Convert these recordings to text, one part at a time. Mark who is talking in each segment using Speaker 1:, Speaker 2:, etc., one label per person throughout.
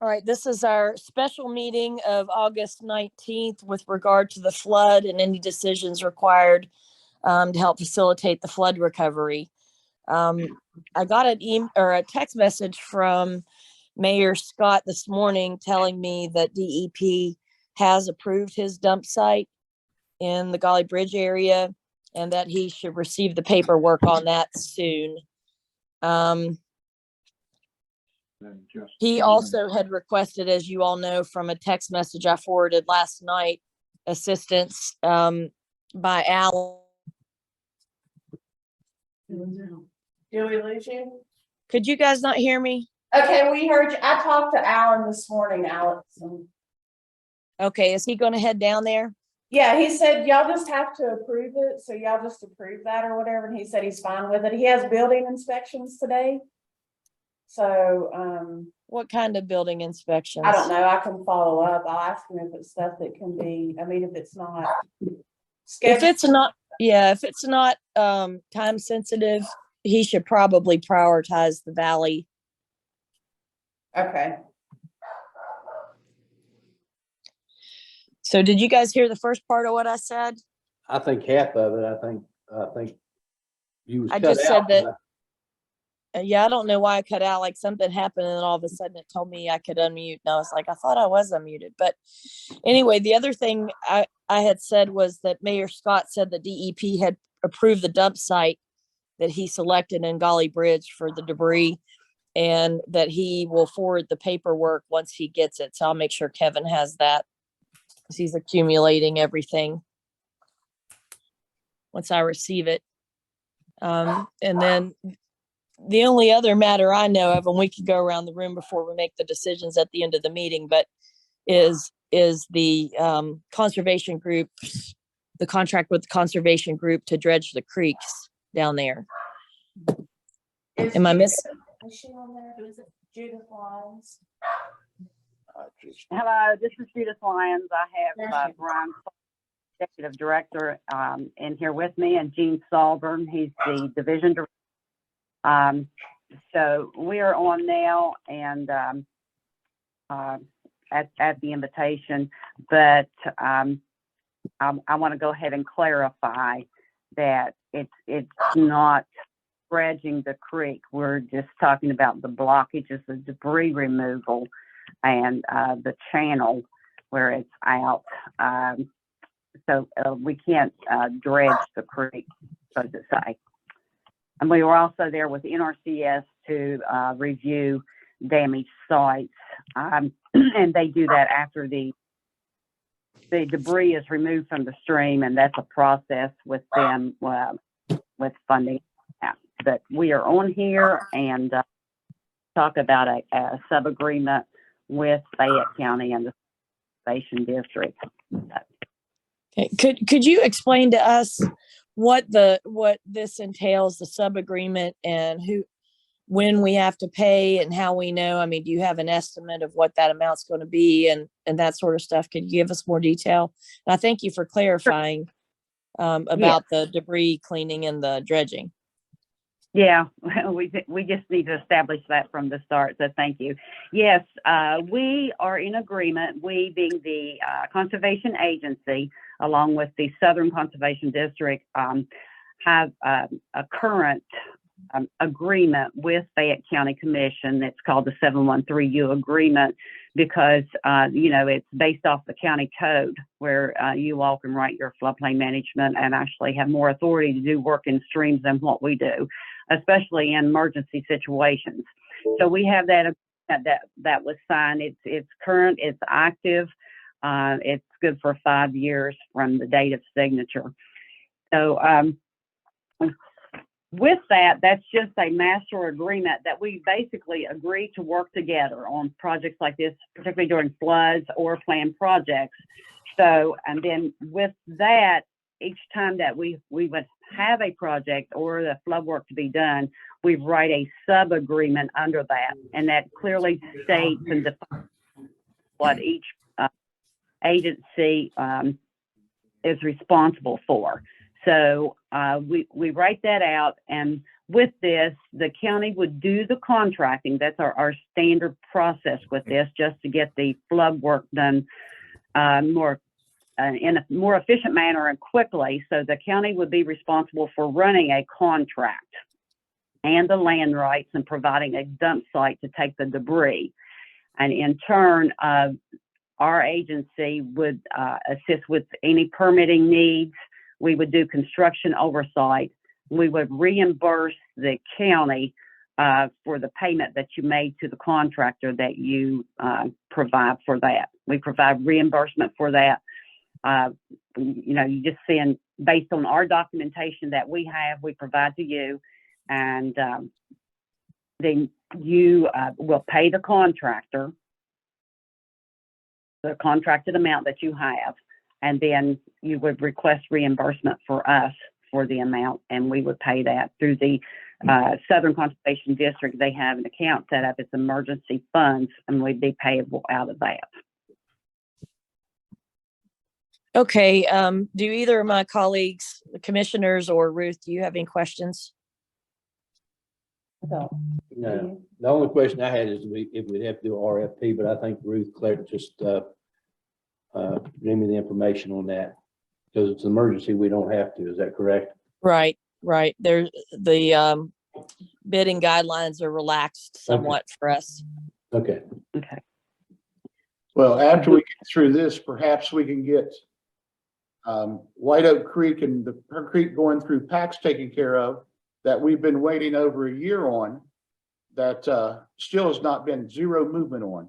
Speaker 1: All right, this is our special meeting of August 19th with regard to the flood and any decisions required to help facilitate the flood recovery. I got an email or a text message from Mayor Scott this morning telling me that DEP has approved his dump site in the Golly Bridge area and that he should receive the paperwork on that soon. He also had requested, as you all know, from a text message I forwarded last night, assistance by Alan.
Speaker 2: Do we lose you?
Speaker 1: Could you guys not hear me?
Speaker 2: Okay, we heard you. I talked to Alan this morning, Alex.
Speaker 1: Okay, is he going to head down there?
Speaker 2: Yeah, he said y'all just have to approve it. So y'all just approve that or whatever. And he said he's fine with it. He has building inspections today. So,
Speaker 1: what kind of building inspections?
Speaker 2: I don't know. I can follow up. I'll ask him if it's stuff that can be, I mean, if it's not scheduled.
Speaker 1: If it's not time sensitive, he should probably prioritize the valley.
Speaker 2: Okay.
Speaker 1: So did you guys hear the first part of what I said?
Speaker 3: I think half of it, I think you was
Speaker 1: I
Speaker 3: cut
Speaker 1: just said
Speaker 3: out.
Speaker 1: that. Yeah, I don't know why I cut out. Like something happened and then all of a sudden it told me I could unmute. And I was like, I thought I was unmuted. But anyway, the other thing I had said was that Mayor Scott said the DEP had approved the dump site that he selected in Golly Bridge for the debris and that he will forward the paperwork once he gets it. So I'll make sure Kevin has that because he's accumulating everything once I receive it. And then the only other matter I know of, and we could go around the room before we make the decisions at the end of the meeting, but is the conservation group, the contract with the conservation group to dredge the creeks down there. Am I missing?
Speaker 2: Is she on there? Is it Judith Lyons?
Speaker 4: Hello, this is Judith Lyons. I have Brian, Executive Director, in here with me, and Gene Salburn. He's the Division Director. So we are on now and at the invitation, but I want to go ahead and clarify that it's not dredging the creek. We're just talking about the blockages, the debris removal, and the channel where it's out. So we can't dredge the creek, so to say. And we were also there with NRCS to review damaged sites. And they do that after the debris is removed from the stream, and that's a process with them with funding. But we are on here and talk about a sub-agreement with Fayette County and the Conservation District.
Speaker 1: Okay. Could you explain to us what this entails, the sub-agreement, and when we have to pay and how we know? I mean, do you have an estimate of what that amount's going to be and that sort of stuff? Could you give us more detail? And I thank you for clarifying about the debris cleaning and the dredging.
Speaker 4: Yeah, we just need to establish that from the start, so thank you. Yes, we are in agreement, we being the conservation agency, along with the Southern Conservation District, have a current agreement with Fayette County Commission. It's called the 713U agreement because, it's based off the county code where you all can write your floodplain management and actually have more authority to do work in streams than what we do, especially in emergency situations. So we have that was signed. It's current, it's active. It's good for 5 years from the date of signature. So with that, that's just a master agreement that we basically agree to work together on projects like this, particularly during floods or planned projects. So, and then with that, each time that we would have a project or the flood work to be done, we write a sub-agreement under that, and that clearly states and defines what each agency is responsible for. So we write that out, and with this, the county would do the contracting. That's our standard process with this, just to get the flood work done in a more efficient manner and quickly. So the county would be responsible for running a contract and the land rights and providing a dump site to take the debris. And in turn, our agency would assist with any permitting needs. We would do construction oversight. We would reimburse the county for the payment that you made to the contractor that you provide for that. We provide reimbursement for that. You know, you just send, based on our documentation that we have, we provide to you, and then you will pay the contractor the contracted amount that you have, and then you would request reimbursement for us for the amount, and we would pay that through the Southern Conservation District. They have an account set up. It's emergency funds, and we'd be payable out of that.
Speaker 1: Okay, do either of my colleagues, the commissioners or Ruth, do you have any questions?
Speaker 3: No, the only question I had is if we'd have to do RFP, but I think Ruth Claire just gave me the information on that. Because it's an emergency, we don't have to. Is that correct?
Speaker 1: Right. There's the bidding guidelines are relaxed somewhat for us.
Speaker 3: Okay.
Speaker 4: Okay.
Speaker 5: Well, after we get through this, perhaps we can get White Oak Creek and her creek going through PACS taken care of, that we've been waiting over a year on, that still has not been zero movement on.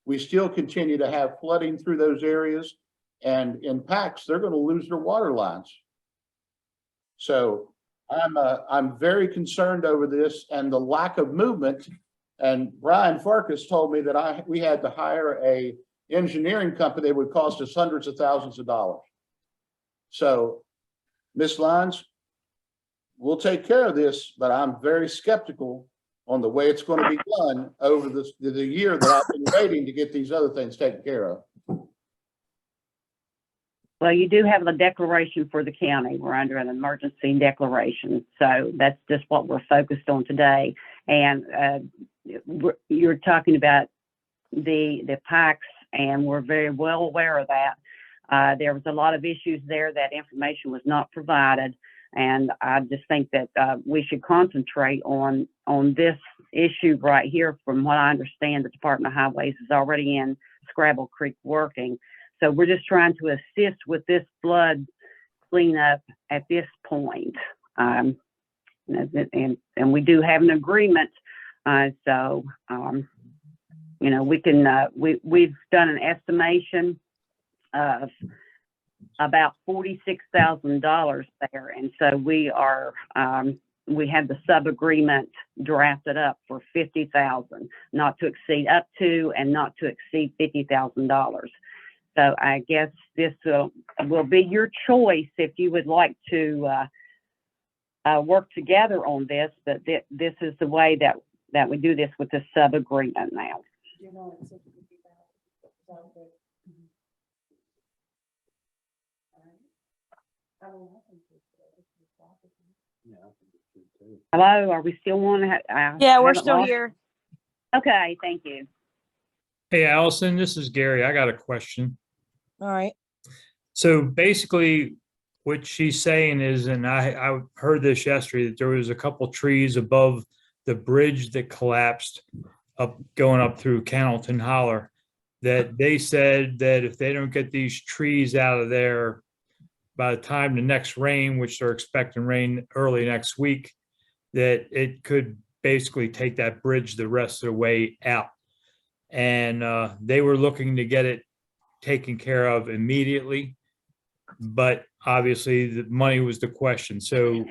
Speaker 5: We still continue to have flooding through those areas, and in PACS, they're going to lose their water lines. So I'm very concerned over this and the lack of movement. And Brian Farkas told me that we had to hire a engineering company that would cost us hundreds of thousands of dollars. So, Ms. Lyons, we'll take care of this, but I'm very skeptical on the way it's going to be done over the year that I've been waiting to get these other things taken care of.
Speaker 4: Well, you do have the declaration for the county. We're under an emergency declaration. So that's just what we're focused on today. And you're talking about the PACS, and we're very well aware of that. There was a lot of issues there. That information was not provided. And I just think that we should concentrate on this issue right here. From what I understand, the Department of Highways is already in Scrabble Creek working. So we're just trying to assist with this flood cleanup at this point. And we do have an agreement. So, you know, we can, we've done an estimation of about $46,000 there. And so we are, we have the sub-agreement drafted up for $50,000, not to exceed up to and not to exceed $50,000. So I guess this will be your choice if you would like to work together on this, but this is the way that we do this with the sub-agreement now. Hello, are we still on?
Speaker 1: Yeah, we're still here.
Speaker 4: Okay, thank you.
Speaker 6: Hey, Allison, this is Gary. I got a question.
Speaker 1: All right.
Speaker 6: So basically what she's saying is, and I heard this yesterday, that there was a couple trees above the bridge that collapsed going up through Cannleton Holler, that they said that if they don't get these trees out of there by the time the next rain, which they're expecting rain early next week, that it could basically take that bridge the rest of the way out. And they were looking to get it taken care of immediately, but obviously the money was the question. So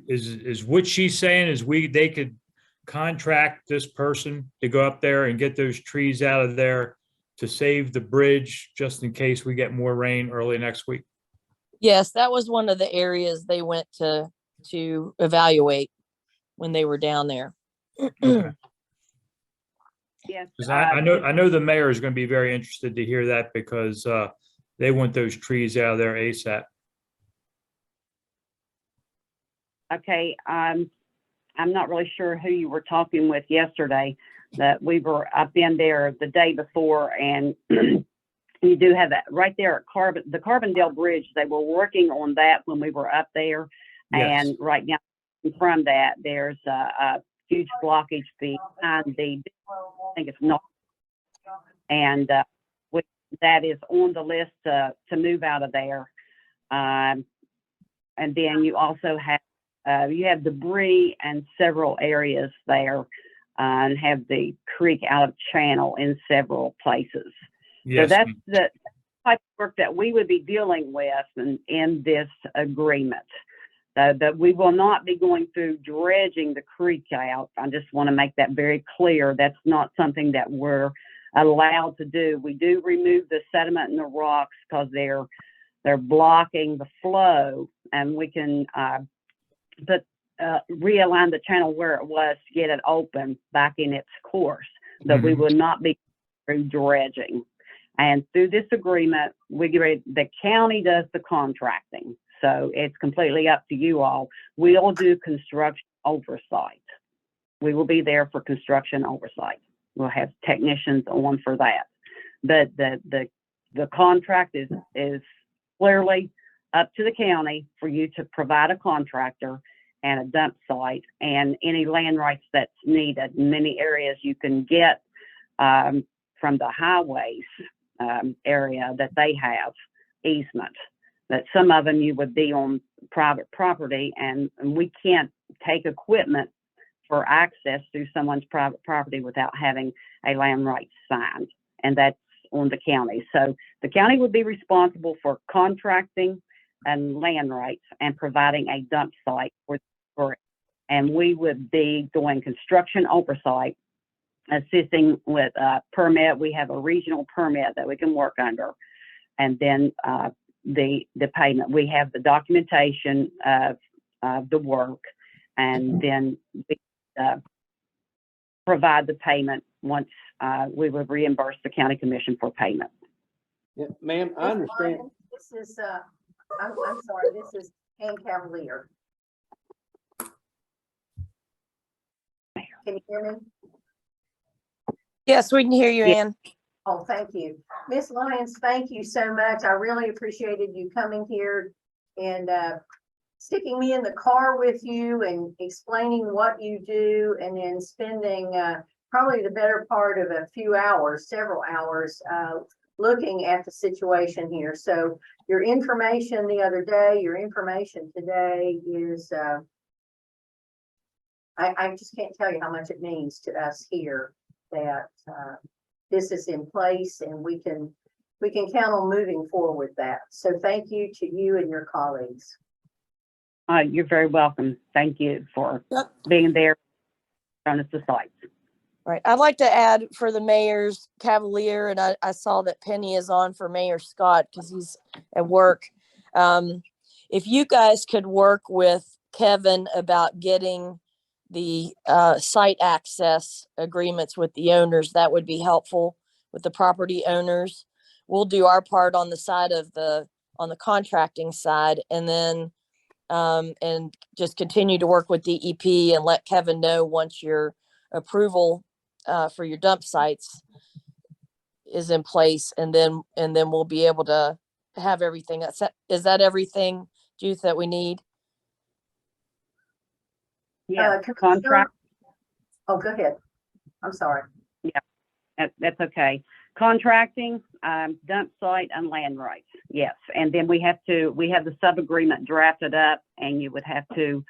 Speaker 6: is what she's saying is they could contract this person to go up there and get those trees out of there to save the bridge just in case we get more rain early next week?
Speaker 1: Yes, that was one of the areas they went to evaluate when they were down there.
Speaker 6: Okay.
Speaker 4: Yes,
Speaker 6: Because I know the mayor is going to be very interested to hear that, because they want those trees out of there ASAP.
Speaker 4: okay. I'm not really sure who you were talking with yesterday, that we were up in there the day before, and you do have that right there at the Carbondale Bridge. They were working on that when we were up there.
Speaker 6: Yes.
Speaker 4: And right now from that, there's a huge blockage behind I think it's not, and that is on the list to move out of there. And then you also have you have debris in several areas there, and have the creek out of channel in several places.
Speaker 6: Yes.
Speaker 4: So that's the type of work that we would be dealing with in this agreement. That we will not be going through dredging the creek out. I just want to make that very clear. That's not something that we're allowed to do. We do remove the sediment and the rocks because they're blocking the flow, and we can realign the channel where it was to get it open back in its course. But we will not be through dredging. And through this agreement, the county does the contracting. So it's completely up to you all. We'll do construction oversight. We will be there for construction oversight. We'll have technicians on for that. But the contract is clearly up to the county for you to provide a contractor and a dump site and any land rights that's needed. In many areas you can get from the highways area that they have easement. But some of them you would be on private property, and we can't take equipment for access to someone's private property without having a land rights signed, and that's on the county. So the county would be responsible for contracting and land rights and providing a dump site for it. And we would be doing construction oversight, assisting with permit. We have a regional permit that we can work under, and then the payment. We have the documentation of the work, and then we provide the payment once we would reimburse the county commission for payment.
Speaker 3: Yeah, ma'am, I understand.
Speaker 7: This is, I'm sorry, this is Ann Cavalier. Can you hear me?
Speaker 1: Yes, we can hear you,
Speaker 4: Yeah.
Speaker 1: Ann.
Speaker 7: Oh, thank you. Miss Lyons, thank you so much. I really appreciated you coming here and sticking me in the car with you and explaining what you do, and then spending probably the better part of a few hours, several hours, looking at the situation here. So your information the other day, your information today is, I just can't tell you how much it means to us here that this is in place, and we can count on moving forward with that. So thank you to you and your colleagues.
Speaker 4: You're very welcome. Thank you for
Speaker 1: Yep.
Speaker 4: being there on the site.
Speaker 1: Right. I'd like to add for the mayor's Cavalier, and I saw that Penny is on for Mayor Scott because he's at work. If you guys could work with Kevin about getting the site access agreements with the owners, that would be helpful with the property owners. We'll do our part on the side of on the contracting side, and then and just continue to work with DEP and let Kevin know once your approval for your dump sites is in place, and then we'll be able to have everything. Is that everything, Judith, that we need?
Speaker 4: Yeah,
Speaker 7: Commissioner-
Speaker 4: contract.
Speaker 7: Oh, go ahead. I'm sorry.
Speaker 4: That's okay. Contracting, dump site, and land rights. Yes, and then we have the sub-agreement drafted up, and you would have to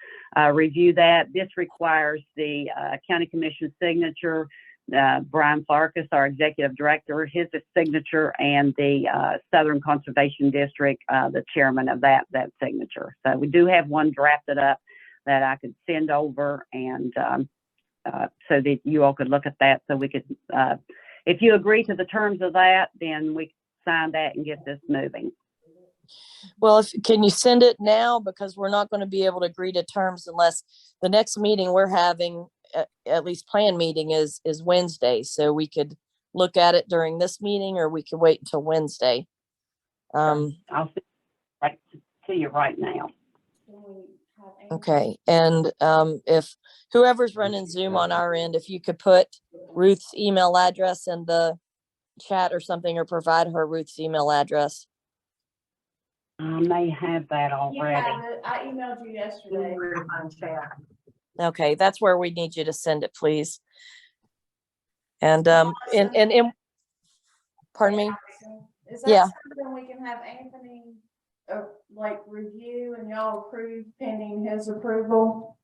Speaker 4: review that. This requires the county commission signature, Brian Farkas, our executive director, his signature, and the Southern Conservation District, the chairman of that signature. So we do have one drafted up that I could send over, and so that you all could look at that, so we could, if you agree to the terms of that, then we can sign that and get this moving.
Speaker 1: Well, can you send it now? Because we're not going to be able to agree to terms unless the next meeting we're having, at least planned meeting, is Wednesday. So we could look at it during this meeting, or we could wait until Wednesday.
Speaker 4: I'll send it right to you right now.
Speaker 2: Can we anything.
Speaker 1: Okay, and if whoever's running Zoom on our end, if you could put Ruth's email address in the chat or something, or provide her Ruth's email address.
Speaker 4: I may have that
Speaker 2: You
Speaker 4: already.
Speaker 2: have it. I emailed you yesterday.
Speaker 1: Okay, that's where we need you to send it, please. And pardon me?
Speaker 2: Is
Speaker 1: Yeah.
Speaker 2: that something we can have Anthony, like review and y'all approve pending his approval?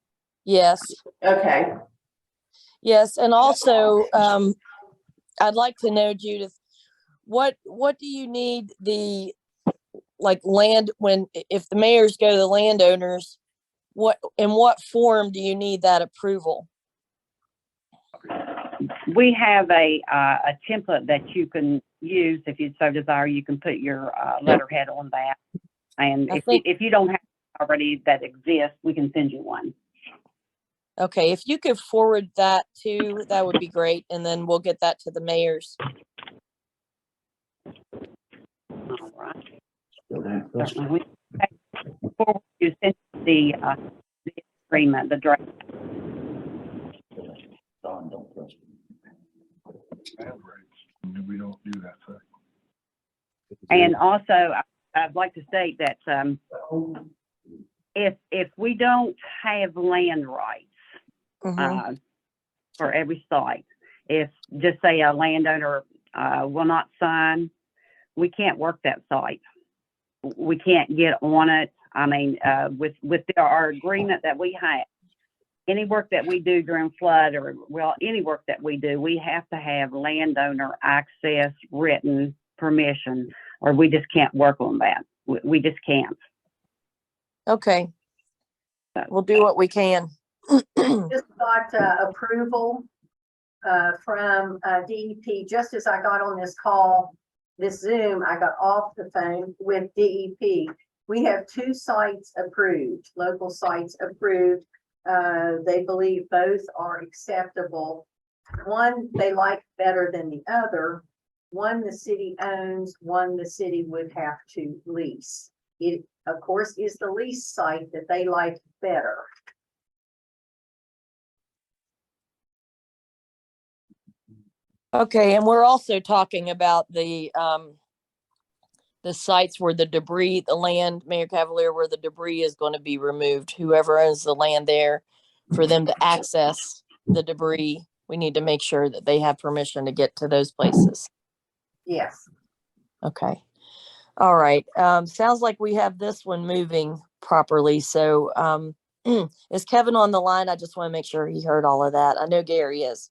Speaker 1: Yes,
Speaker 2: Okay.
Speaker 1: yes, and also, I'd like to know, Judith, what do you need the, like, land, if the mayors go to the landowners, in what form do you need that approval?
Speaker 4: We have a template that you can use if you so desire. You can put your letterhead on that. And if you don't have already that exists, we can send you one.
Speaker 1: Okay, if you could forward that too, that would be great, and then we'll get that to the mayors.
Speaker 4: All right. Certainly. Before you send the agreement, the draft.
Speaker 5: Don, don't trust me.
Speaker 8: We don't do that, so.
Speaker 4: And also, I'd like to state that if we don't have land rights
Speaker 1: Mhm.
Speaker 4: for every site, if just say a landowner will not sign, we can't work that site. We can't get on it. I mean, with our agreement that we have, any work that we do during flood any work that we do, we have to have landowner access, written permission, or we just can't work on that. We just can't.
Speaker 1: Okay. We'll do what we can.
Speaker 7: Just got approval from DEP. Just as I got on this call, this Zoom, I got off the phone with DEP. We have 2 sites approved, local sites approved. They believe both are acceptable. One they like better than the other. One the city owns, one the city would have to lease. It, of course, is the lease site that they like better.
Speaker 1: Okay, and we're also talking about the sites where the debris, the land, Mayor Cavalier, where the debris is going to be removed. Whoever owns the land there, for them to access the debris, we need to make sure that they have permission to get to those places.
Speaker 7: Yes.
Speaker 1: Okay. All right. Sounds like we have this one moving properly. So is Kevin on the line? I just want to make sure he heard all of that. I know Gary is.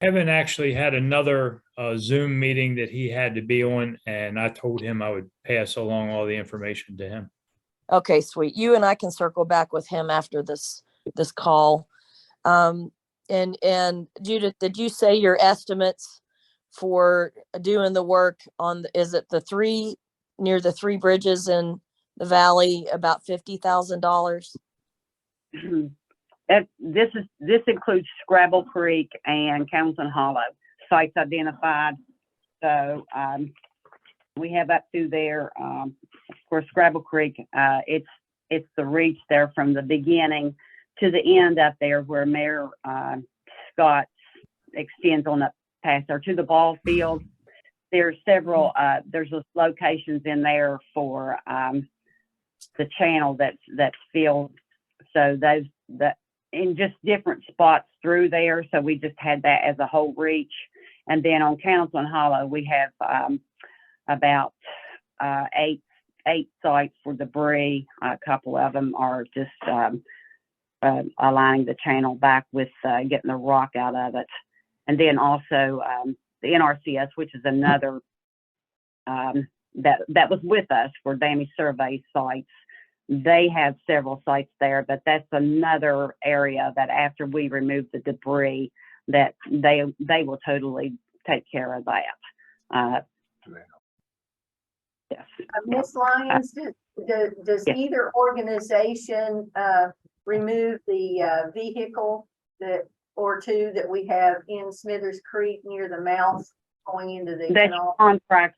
Speaker 6: Kevin actually had another Zoom meeting that he had to be on, and I told him I would pass along all the information to him.
Speaker 1: Okay, sweet. You and I can circle back with him after this call. And Judith, did you say your estimates for doing the work on, is it near the 3 bridges in the valley, about $50,000?
Speaker 4: This includes Scrabble Creek and Council Hollow sites identified. So we have up through there. Of course, Scrabble Creek, it's the reach there from the beginning to the end up there where Mayor Scott extends on the pass or to the ball field. There's several, there's those locations in there for the channel that's filled. So those that in just different spots through there. So we just had that as a whole reach. And then on Council Hollow, we have about 8 sites for debris. A couple of them are just aligning the channel back with getting the rock out of it. And then also the NRCS, which is another that was with us for damage survey sites. They have several sites there, but that's another area that after we remove the debris, that they will totally take care of that. Yes.
Speaker 7: Ms. Lyons, does
Speaker 4: Yes.
Speaker 7: either organization remove the vehicle or 2 that we have in Smithers Creek near the mouth going into the
Speaker 4: That's
Speaker 7: canal?
Speaker 4: contract.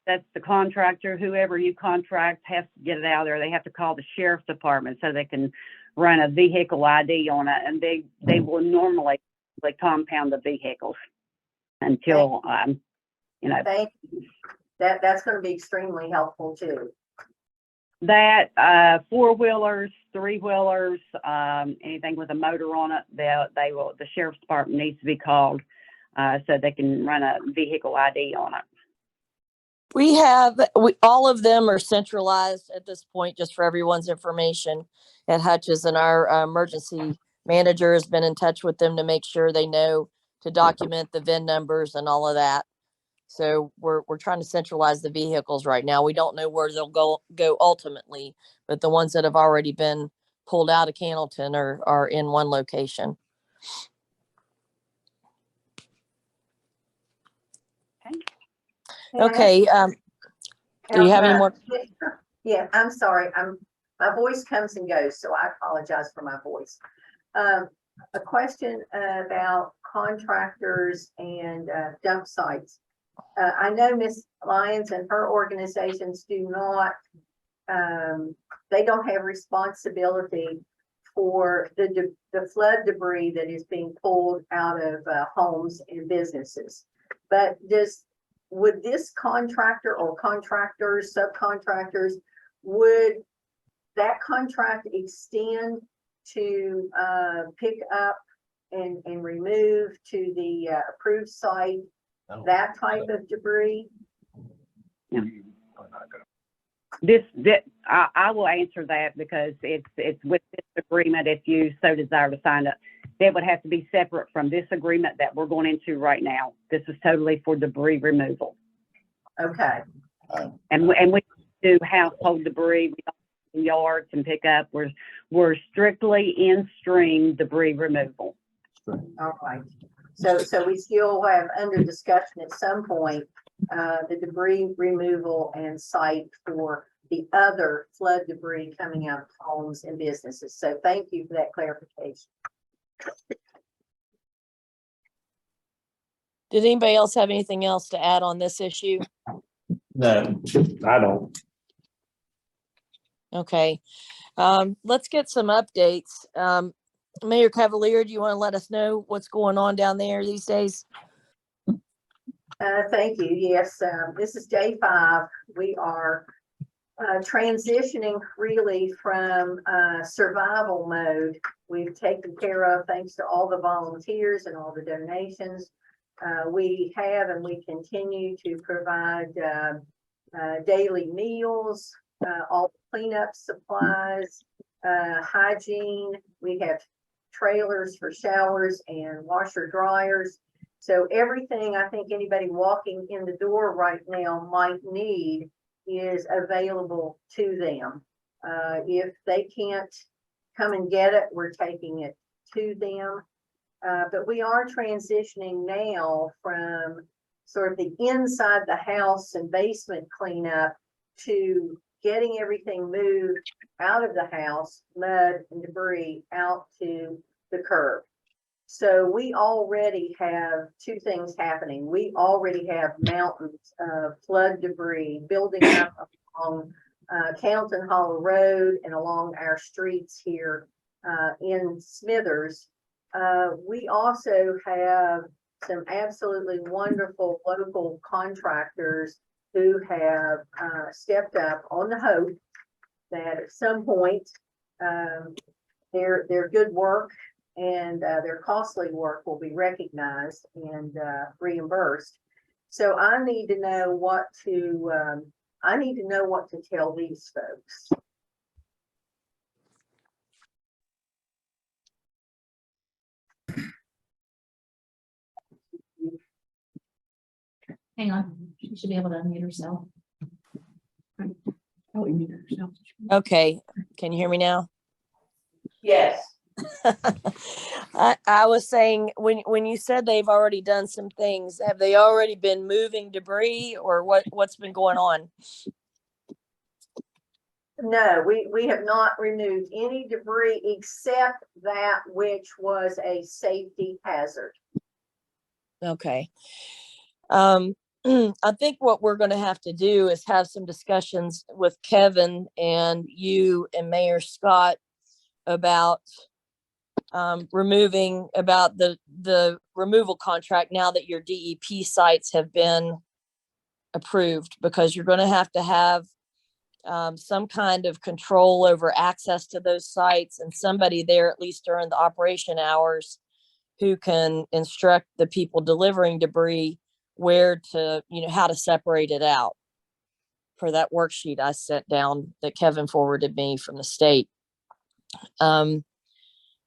Speaker 4: that's the contractor, whoever you contract has to get it out of there. They have to call the sheriff's department so they can run a vehicle ID on it, and they will normally like compound the vehicles until, you know,
Speaker 7: Thank you. That's gonna be extremely helpful too.
Speaker 4: that, 4-wheelers, 3-wheelers, anything with a motor on it, the sheriff's department needs to be called, so they can run a vehicle ID on it.
Speaker 1: All of them are centralized at this point, just for everyone's information at Hutch's, and our emergency manager has been in touch with them to make sure they know to document the VIN numbers and all of that. So we're trying to centralize the vehicles right now. We don't know where they'll go ultimately, but the ones that have already been pulled out of Cannleton are in one location. Okay, do you have any more?
Speaker 7: Yeah, I'm sorry. My voice comes and goes, so I apologize for my voice. A question about contractors and dump sites. I know Ms. Lyons and her organizations do not, they don't have responsibility for the flood debris that is being pulled out of homes and businesses. But would this contractor or contractors, subcontractors, would that contract extend to pick up and remove to the approved site that type of debris?
Speaker 4: I will answer that because it's with this agreement. If you so desire to sign it, that would have to be separate from this agreement that we're going into right now. This is totally for debris removal.
Speaker 7: Okay.
Speaker 4: And we do household debris, we don't do yards and pick up. We're strictly in stream debris removal.
Speaker 7: All right. So we still have under discussion at some point, the debris removal and site for the other flood debris coming out of homes and businesses. So thank you for that clarification.
Speaker 1: Did anybody else have anything else to add on this issue?
Speaker 3: No, I don't.
Speaker 1: Okay, let's get some updates. Mayor Cavalier, do you want to let us know what's going on down there these days?
Speaker 7: Thank you. Yes, this is day 5. We are transitioning really from survival mode. We've taken care of, thanks to all the volunteers and all the donations. We have and we continue to provide daily meals, all cleanup supplies, hygiene. We have trailers for showers and washer dryers. So everything I think anybody walking in the door right now might need is available to them. If they can't come and get it, we're taking it to them. But we are transitioning now from sort of the inside the house and basement cleanup to getting everything moved out of the house, mud and debris out to the curb. So we already have 2 things happening. We already have mountains of flood debris building up along Cannleton Hollow Road and along our streets here in Smithers. We also have some absolutely wonderful local contractors who have stepped up on the hope that at some point their good work and their costly work will be recognized and reimbursed. So I need to know what to tell these folks.
Speaker 8: Hang on, she should be able to unmute herself. Oh, you muted herself.
Speaker 1: Okay, can you hear me now?
Speaker 2: Yes.
Speaker 1: I was saying, when you said they've already done some things, have they already been moving debris, or what's been going on?
Speaker 7: No, we have not removed any debris except that which was a safety hazard.
Speaker 1: Okay. I think what we're going to have to do is have some discussions with Kevin and you and Mayor Scott about removing about the removal contract now that your DEP sites have been approved, because you're going to have some kind of control over access to those sites and somebody there, at least during the operation hours, who can instruct the people delivering debris where to, how to separate it out, per that worksheet I sent down that Kevin forwarded me from the state. So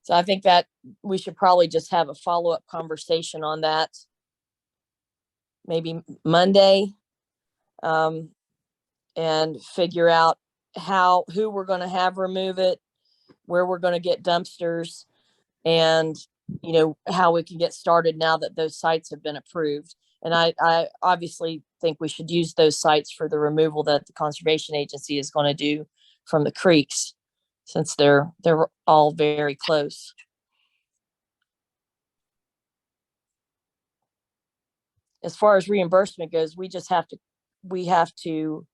Speaker 1: I think that we should probably just have a follow-up conversation on that, maybe Monday, and figure out who we're going to have remove it, where we're going to get dumpsters, and how we can get started now that those sites have been approved. And I obviously think we should use those sites for the removal that the conservation agency is going to do from the creeks, since they're all very close. As far as reimbursement goes, we have to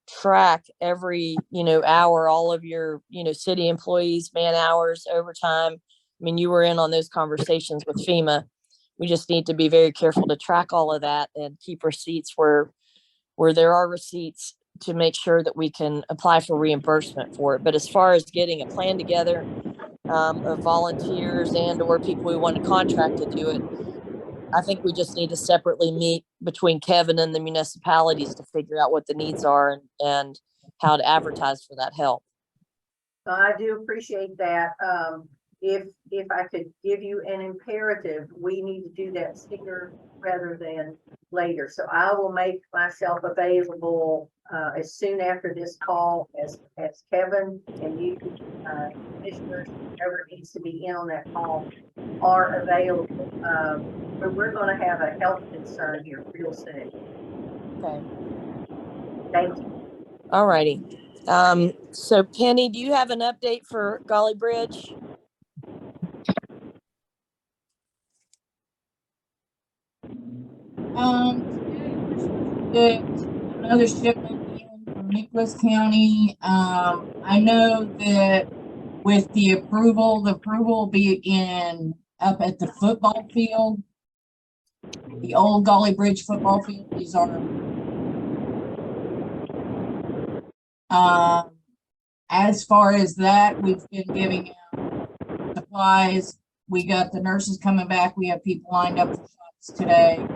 Speaker 1: track every, hour, all of your, city employees, man hours, overtime. I mean, you were in on those conversations with FEMA. We just need to be very careful to track all of that and keep receipts where there are receipts, to make sure that we can apply for reimbursement for it. But as far as getting a plan together of volunteers and or people who want to contract to do it, I think we just need to separately meet between Kevin and the municipalities to figure out what the needs are and how to advertise for that help.
Speaker 7: I do appreciate that. If I could give you an imperative, we need to do that sooner rather than later. So I will make myself available as soon after this call as Kevin and you, commissioners, whoever needs to be in on that call, are available. But we're going to have a health concern here real soon.
Speaker 1: Okay.
Speaker 7: Thank you.
Speaker 1: All righty. So Penny, do you have an update for Golly Bridge?
Speaker 9: Another shipment in from Nicholas County. I know that with the approval will be up at the football field. The old Golly Bridge football field is as far as that, we've been giving out supplies. We got the nurses coming back. We have people lined up for shots today.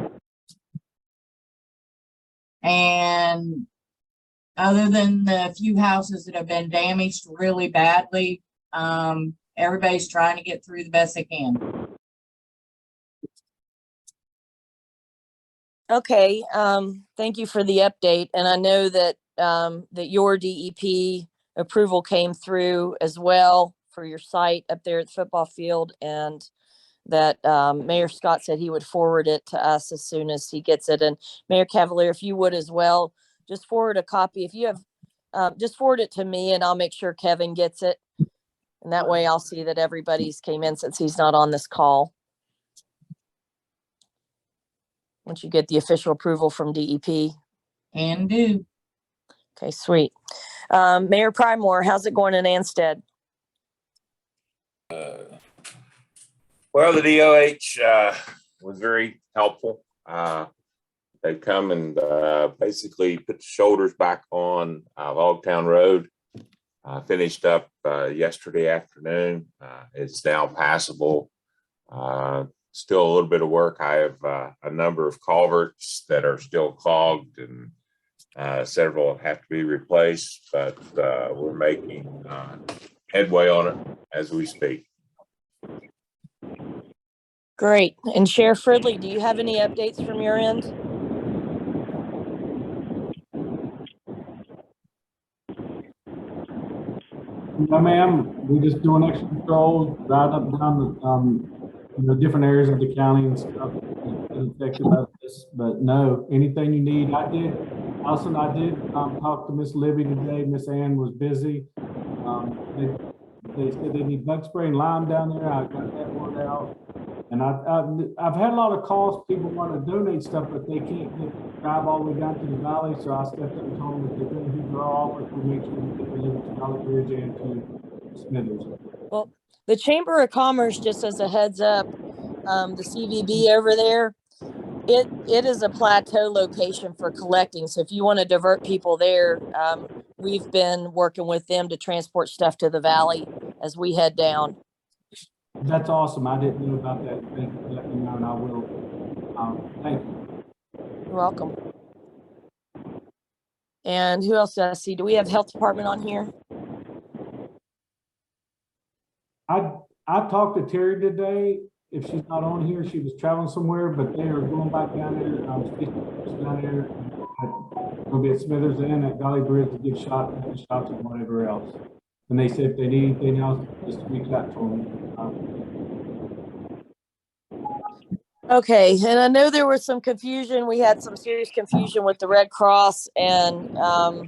Speaker 9: And other than the few houses that have been damaged really badly, everybody's trying to get through the best they can.
Speaker 1: Okay. Thank you for the update. And I know that that your DEP approval came through as well for your site up there at the football field, and that Mayor Scott said he would forward it to us as soon as he gets it. And Mayor Cavalier, if you would as well, just forward a copy. If you have, just forward it to me and I'll make sure Kevin gets it. And that way I'll see that everybody's came in since he's not on this call. Once you get the official approval from DEP.
Speaker 9: And do.
Speaker 1: Okay, sweet. Mayor Primore, how's it going in Anstead?
Speaker 10: Well, the DOH was very helpful. They come and basically put the shoulders back on Logtown Road. Finished up yesterday afternoon. It's now passable. Still a little bit of work. I have a number of culverts that are still clogged, and several have to be replaced, but we're making headway on it as we speak.
Speaker 1: Great. And Sheriff Fridley, do you have any updates from your end?
Speaker 11: No, ma'am. We just doing extra patrols, drive up and down the different areas of the county and stuff affected by this. But no, anything you need, I did talk to Miss Libby today. Miss Ann was busy. They said they need bug spray and lime down there. I got that word out. And I've had a lot of calls, people want to donate stuff, but they can't drive all the way down to the valley, so I stepped up and told them if they're going to do their offer, we'll make sure we get delivered to Valley Bridge and to Smithers.
Speaker 1: Well, the Chamber of Commerce, just as a heads up, the CVB over there, it is a plateau location for collecting. So if you want to divert people there, we've been working with them to transport stuff to the valley as we head down.
Speaker 11: That's awesome. I didn't know about that. Thank you for letting me know, and I will. Thank you.
Speaker 1: You're welcome. And who else did I see? Do we have health department on here?
Speaker 11: I talked to Terry today. If she's not on here, she was traveling somewhere, but they are going back down there. She's down there. Gonna be at Smithers and at Valley Bridge to give shots and whatever else. And they said if they need anything else, just reach out to them.
Speaker 1: Okay, and I know there was some confusion. We had some serious confusion with the Red Cross and a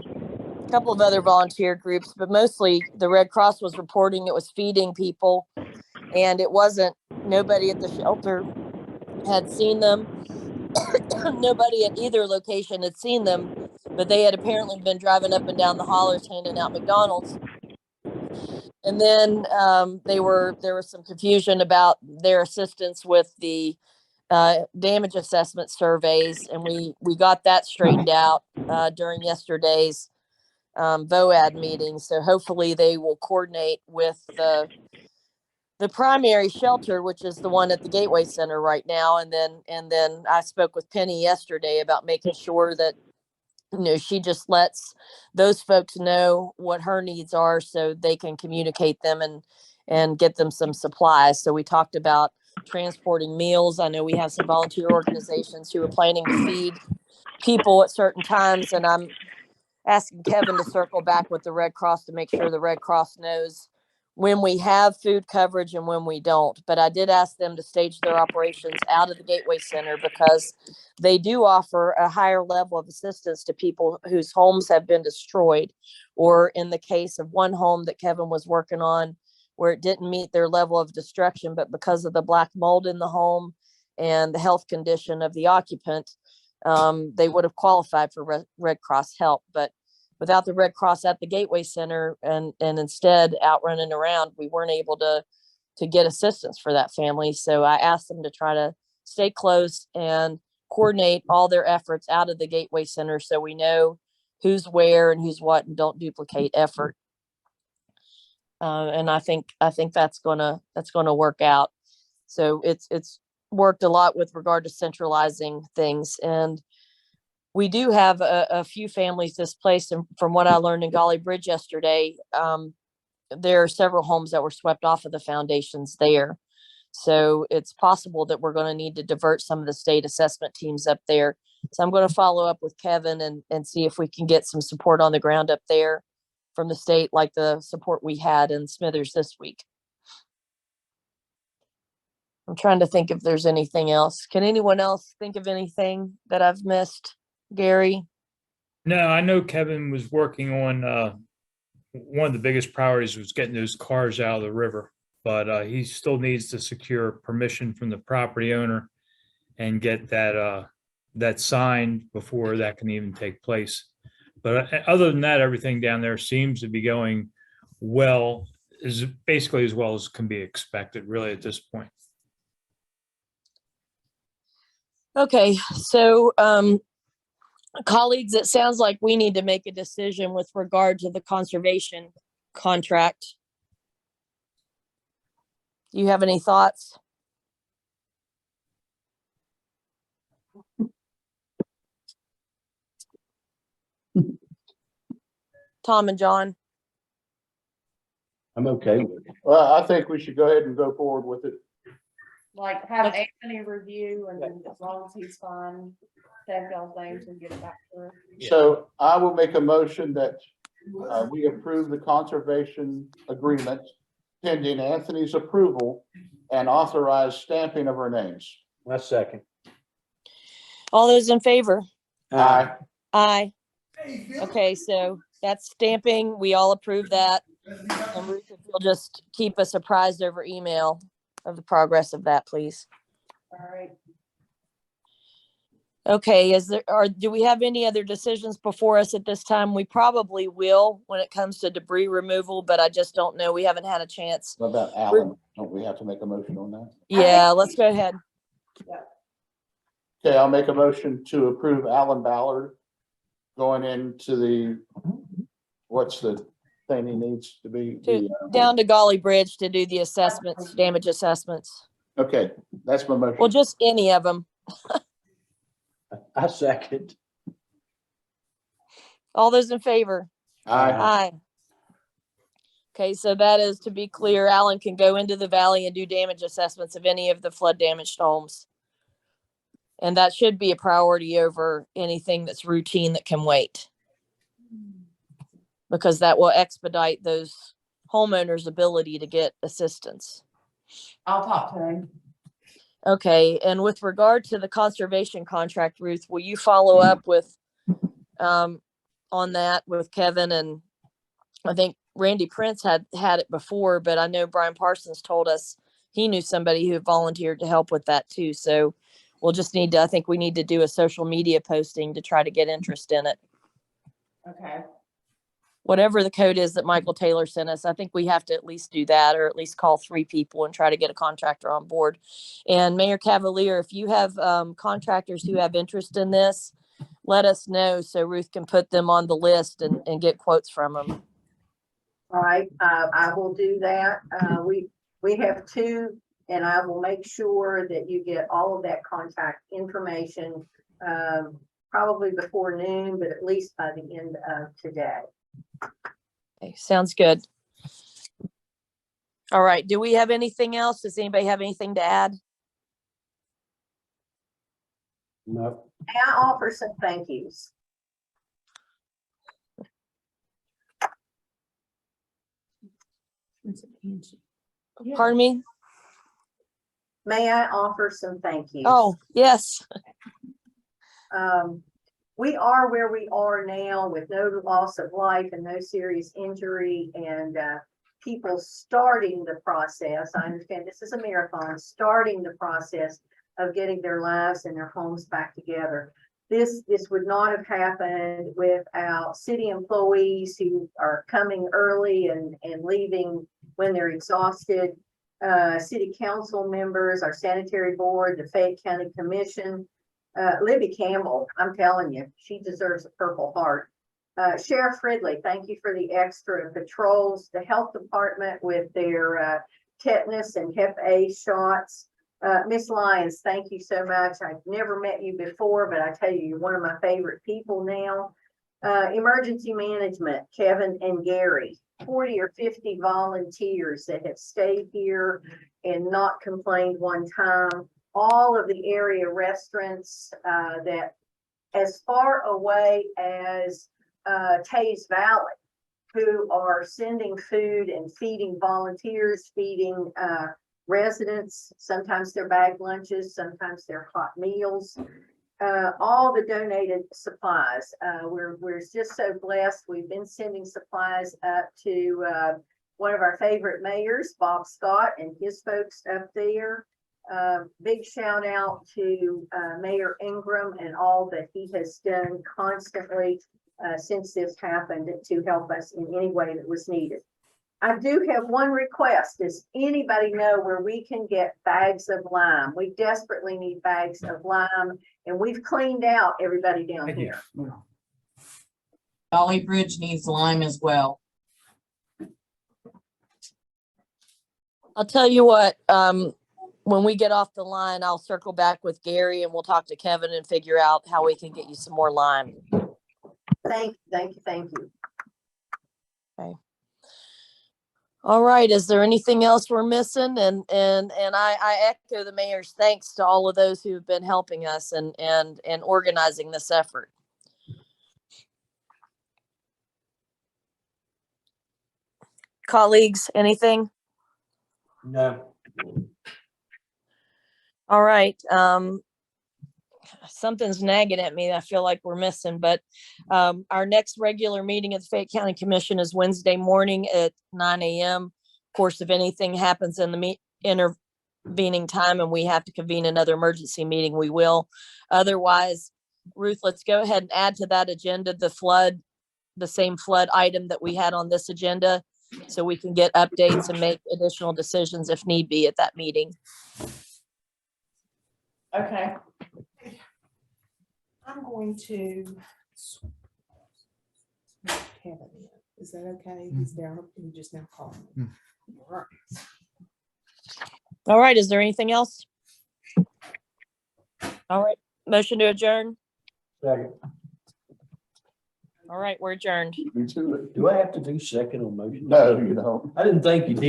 Speaker 1: couple of other volunteer groups, but mostly the Red Cross was reporting it was feeding people, and it wasn't. Nobody at the shelter had seen them. Nobody at either location had seen them, but they had apparently been driving up and down the hollers handing out McDonald's. And then there was some confusion about their assistance with the damage assessment surveys, and we got that straightened out during yesterday's VOAD meeting. So hopefully they will coordinate with the primary shelter, which is the one at the Gateway Center right now. And then I spoke with Penny yesterday about making sure that, she just lets those folks know what her needs are so they can communicate them and get them some supplies. So we talked about transporting meals. I know we have some volunteer organizations who are planning to feed people at certain times, and I'm asking Kevin to circle back with the Red Cross to make sure the Red Cross knows when we have food coverage and when we don't. But I did ask them to stage their operations out of the Gateway Center because they do offer a higher level of assistance to people whose homes have been destroyed, or in the case of one home that Kevin was working on where it didn't meet their level of destruction, but because of the black mold in the home and the health condition of the occupant, they would have qualified for Red Cross help. But without the Red Cross at the Gateway Center and instead out running around, we weren't able to get assistance for that family. So I asked them to try to stay close and coordinate all their efforts out of the Gateway Center so we know who's where and who's what and don't duplicate effort. And I think that's gonna work out. So it's worked a lot with regard to centralizing things. And we do have a few families displaced. And from what I learned in Valley Bridge yesterday, there are several homes that were swept off of the foundations there. So it's possible that we're going to need to divert some of the state assessment teams up there. So I'm going to follow up with Kevin and see if we can get some support on the ground up there from the state, like the support we had in Smithers this week. I'm trying to think if there's anything else. Can anyone else think of anything that I've missed, Gary?
Speaker 6: No, I know Kevin was working on one of the biggest priorities was getting those cars out of the river, but he still needs to secure permission from the property owner and get that signed before that can even take place. But other than that, everything down there seems to be going well, is basically as well as can be expected, really, at this point.
Speaker 1: Okay, so colleagues, it sounds like we need to make a decision with regard to the conservation contract. Do you have any thoughts? Tom and John?
Speaker 3: I'm okay with it.
Speaker 5: Well, I think we should go ahead and go forward with it.
Speaker 2: Like have Anthony review, and then as long as he's fine, take y'all's names and get it back to her.
Speaker 5: So I will make a motion that we approve the conservation agreement pending Anthony's approval and authorize stamping of our names.
Speaker 3: That's second.
Speaker 1: All those in favor?
Speaker 5: Aye.
Speaker 1: Aye. Okay, so that's stamping. We all approve that. And Ruth, if you'll just keep us apprised over email. of the progress of that, please.
Speaker 2: All right.
Speaker 1: Okay, do we have any other decisions before us at this time? We probably will when it comes to debris removal, but I just don't know. We haven't had a chance.
Speaker 5: What about Alan? Don't we have to make a motion on that?
Speaker 1: Yeah, let's go ahead.
Speaker 5: Okay, I'll make a motion to approve Alan Ballard going into what's the thing he needs to be?
Speaker 1: Down to Golly Bridge to do the assessments, damage assessments.
Speaker 5: Okay, that's my motion.
Speaker 1: Well, just any of them.
Speaker 3: I second.
Speaker 1: All those in favor?
Speaker 5: Aye.
Speaker 1: Aye. Okay, so that is, to be clear, Alan can go into the valley and do damage assessments of any of the flood damaged homes. And that should be a priority over anything that's routine that can wait. Because that will expedite those homeowners' ability to get assistance.
Speaker 2: I'll talk to him.
Speaker 1: Okay, and with regard to the conservation contract, Ruth, will you follow up with on that with Kevin? And I think Randy Prince had it before, but I know Brian Parsons told us he knew somebody who volunteered to help with that too. So we'll just need to, I think we need to do a social media posting to try to get interest in it.
Speaker 2: Okay.
Speaker 1: Whatever the code is that Michael Taylor sent us, I think we have to at least do that, or at least call 3 people and try to get a contractor on board. And Mayor Cavalier, if you have contractors who have interest in this, let us know so Ruth can put them on the list and get quotes from them.
Speaker 7: All right, I will do that. We have 2, and I will make sure that you get all of that contact information, probably before noon, but at least by the end of today.
Speaker 1: Okay, sounds good. All right. Do we have anything else? Does anybody have anything to add?
Speaker 3: No.
Speaker 7: May I offer some thank yous?
Speaker 1: Pardon me?
Speaker 7: May I offer some thank yous?
Speaker 1: Oh, yes.
Speaker 7: We are where we are now with no loss of life and no serious injury, and people starting the process. I understand this is a marathon, starting the process of getting their lives and their homes back together. This would not have happened without city employees who are coming early and leaving when they're exhausted. City council members, our sanitary board, the Fayette County Commission. Libby Campbell, I'm telling you, she deserves a Purple Heart. Sheriff Ridley, thank you for the extra patrols. The health department with their tetanus and Hep A shots. Miss Lyons, thank you so much. I've never met you before, but I tell you, you're one of my favorite people now. Emergency management, Kevin and Gary, 40 or 50 volunteers that have stayed here and not complained one time. All of the area restaurants that as far away as Tays Valley, who are sending food and feeding volunteers, feeding residents. Sometimes they're bag lunches, sometimes they're hot meals. All the donated supplies. We're just so blessed. We've been sending supplies up to one of our favorite mayors, Bob Scott, and his folks up there. Big shout out to Mayor Ingram and all that he has done constantly since this happened to help us in any way that was needed. I do have one request. Does anybody know where we can get bags of lime? We desperately need bags of lime, and we've cleaned out everybody down here.
Speaker 9: Dolly Bridge needs lime as well.
Speaker 1: I'll tell you what, when we get off the line, I'll circle back with Gary and we'll talk to Kevin and figure out how we can get you some more lime.
Speaker 7: Thank you.
Speaker 1: Okay. All right. Is there anything else we're missing? And I echo the mayor's thanks to all of those who have been helping us and organizing this effort. Colleagues, anything?
Speaker 3: No.
Speaker 1: All right. Something's nagging at me. I feel like we're missing, but our next regular meeting of the Fayette County Commission is Wednesday morning at 9 a.m. Of course, if anything happens in the convening time and we have to convene another emergency meeting, we will. Otherwise, Ruth, let's go ahead and add to that agenda the same flood item that we had on this agenda, so we can get updates and make additional decisions if need be at that meeting.
Speaker 2: Okay,
Speaker 12: I'm going to. Kevin in. Is that okay? He's down, he just now called me. All right.
Speaker 1: All right, is there anything else? All right, motion to adjourn.
Speaker 3: Second.
Speaker 1: All right, we're adjourned.
Speaker 5: Me too.
Speaker 3: Do I have to do second on motion?
Speaker 5: No, you don't.
Speaker 3: I didn't think you did.